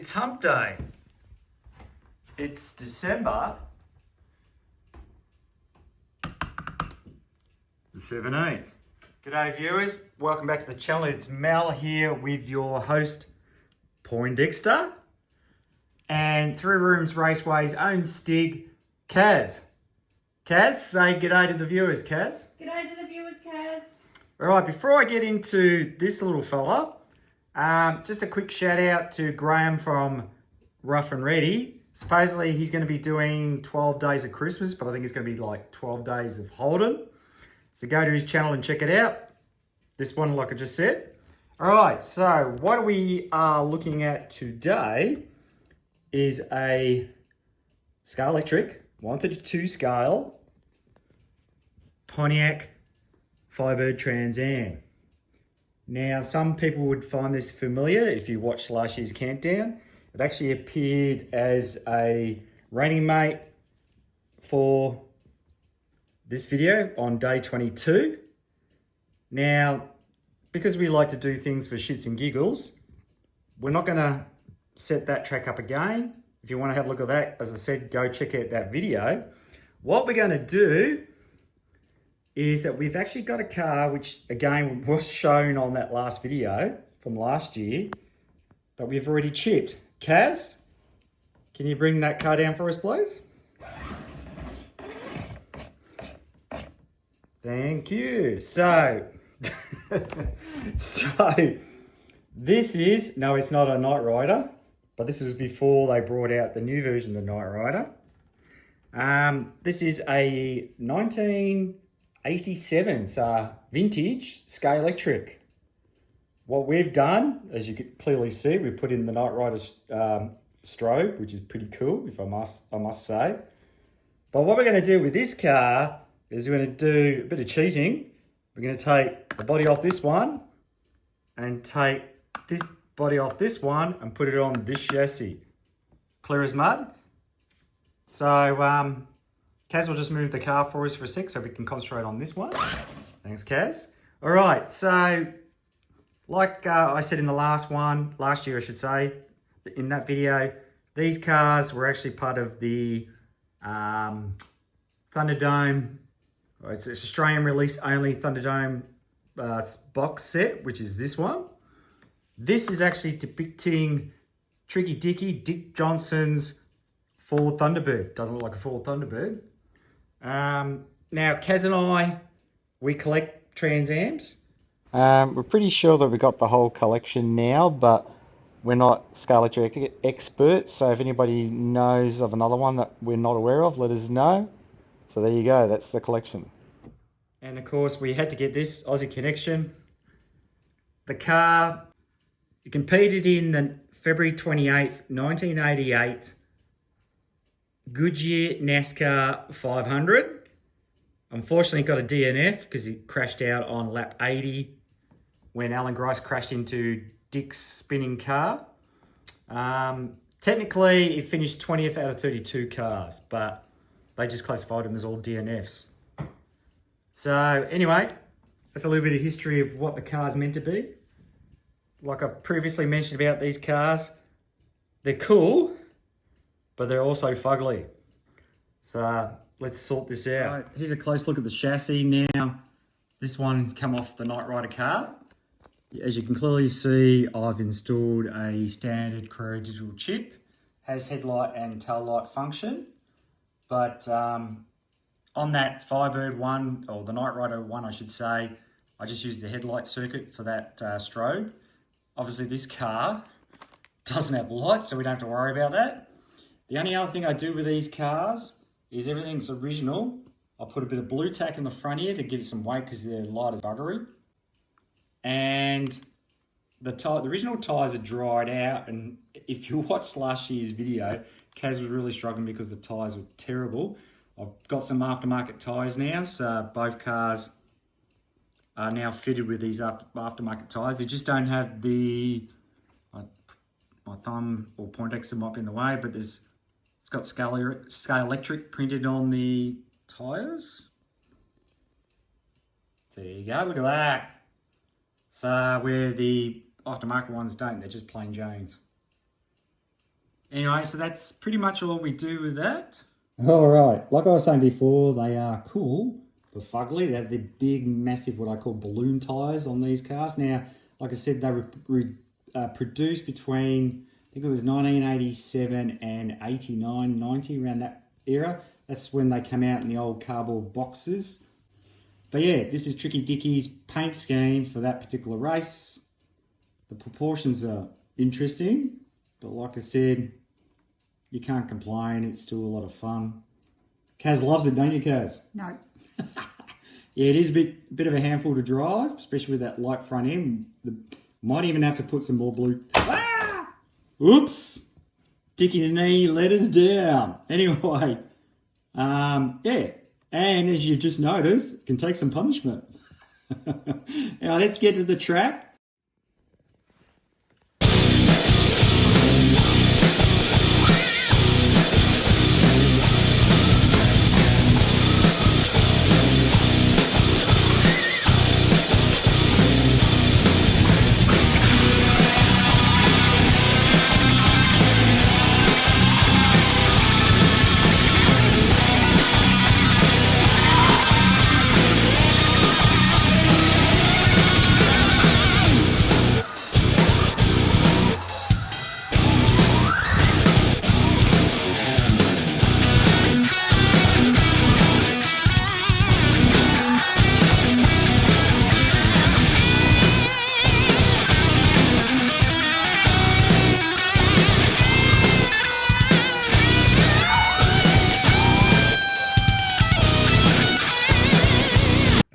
It's hump day. It's December the 17th. G'day viewers, welcome back to the channel. It's Mel here with your host, Poindexter. And Three Rooms Raceway's own Stig, Kaz. Kaz, say g'day to the viewers, Kaz. G'day to the viewers, Kaz. All right, before I get into this little fella, just a quick shout out to Graham from Rough and Ready. Supposedly he's going to be doing 12 days of Christmas, but I think it's going to be like 12 days of Holden. So go to his channel and check it out. This one, like I just said. All right, so what we are looking at today is a Scalextric 132 scale Pontiac Firebird Trans Am. Now, some people would find this familiar if you watched last year's Countdown. It actually appeared as a running mate for this video on day 22. Now, because we like to do things for shits and giggles, we're not going to set that track up again. If you want to have a look at that, as I said, go check out that video. What we're going to do is that we've actually got a car, which again was shown on that last video from last year, that we've already chipped. Kaz, can you bring that car down for us, please? Thank you. So, this is, no, it's not a Knight Rider, but this was before they brought out the new version of the Knight Rider. This is a 1987, so vintage Scalextric. What we've done, as you can clearly see, we've put in the Knight Rider strobe, which is pretty cool, if I must say. But what we're going to do with this car is we're going to do a bit of cheating. We're going to take the body off this one and take this body off this one and put it on this chassis. Clear as mud. So, Kaz will just move the car for us for a sec so we can concentrate on this one. Thanks, Kaz. All right, so like I said in the last year I should say, in that video, these cars were actually part of the Thunderdome. It's Australian release only Thunderdome box set, which is this one. This is actually depicting Tricky Dick Johnson's Ford Thunderbird. Doesn't look like a Ford Thunderbird. Now, Kaz and I, we collect Trans Ams. We're pretty sure that we got the whole collection now, but we're not Scalextric experts. So if anybody knows of another one that we're not aware of, let us know. So there you go, that's the collection. And of course, we had to get this Aussie Connection. The car, it competed in the February 28th, 1988 Goodyear NASCAR 500. Unfortunately, got a DNF because it crashed out on lap 80 when Alan Grice crashed into Dick's spinning car. Technically, it finished 20th out of 32 cars, but they just classified them as all DNFs. So anyway, that's a little bit of history of what the car's meant to be. Like I previously mentioned about these cars, they're cool, but they're also fugly. So let's sort this out. Right, here's a close look at the chassis now. This one come off the Knight Rider car. As you can clearly see, I've installed a standard Carrera digital chip. Has headlight and tail light function. But on that Firebird one, or the Knight Rider one I should say, I just used the headlight circuit for that strobe. Obviously this car doesn't have lights, so we don't have to worry about that. The only other thing I do with these cars is everything's original. I put a bit of blue tack in the front here to give it some weight because they're light as buggery. And the original tyres are dried out, and if you watched last year's video, Kaz was really struggling because the tyres were terrible. I've got some aftermarket tyres now, so both cars are now fitted with these aftermarket tyres. They just don't have the, my thumb or Poindexter might be in the way, but it's got Scalextric printed on the tyres. So there you go, look at that. So where the aftermarket ones don't, they're just plain Janes. Anyway, so that's pretty much all we do with that. All right, like I was saying before, they are cool but fugly. They're the big, massive, what I call balloon tyres on these cars. Now, like I said, they were produced between, I think it was 1987 and 89, 90, around that era. That's when they come out in the old cardboard boxes. But yeah, this is Tricky Dickie's paint scheme for that particular race. The proportions are interesting, but like I said, you can't complain. It's still a lot of fun. Kaz loves it, don't you, Kaz? No. Yeah, it is a bit of a handful to drive, especially with that light front end. Might even have to put some more blue. Ah! Oops! Dickie the knee let us down. Anyway, yeah. And as you just noticed, it can take some punishment. Now let's get to the track.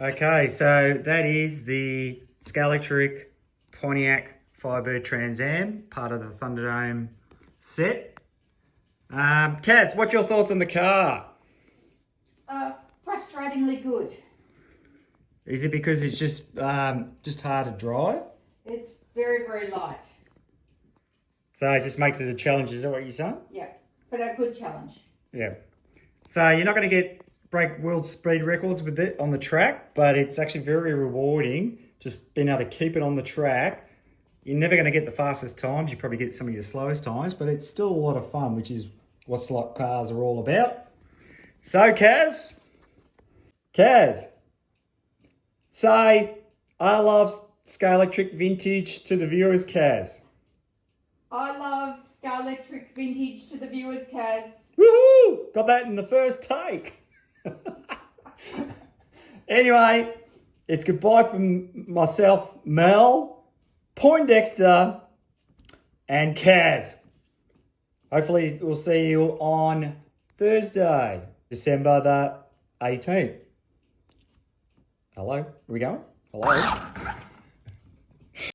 Okay, so that is the Scalextric Pontiac Firebird Trans Am, part of the Thunderdome set. Kaz, what's your thoughts on the car? Frustratingly good. Is it because it's just hard to drive? It's very, very light. So it just makes it a challenge, is that what you're saying? Yeah, but a good challenge. Yeah. So you're not going to break world speed records with it on the track, but it's actually very rewarding just being able to keep it on the track. You're never going to get the fastest times. You probably get some of your slowest times, but it's still a lot of fun, which is what slot cars are all about. So Kaz, say I love Scalextric Vintage to the viewers, Kaz. I love Scalextric Vintage to the viewers, Kaz. Woohoo! Got that in the first take. Anyway, it's goodbye from myself, Mel, Poindexter, and Kaz. Hopefully we'll see you on Thursday, December the 18th. Hello? Are we going? Hello?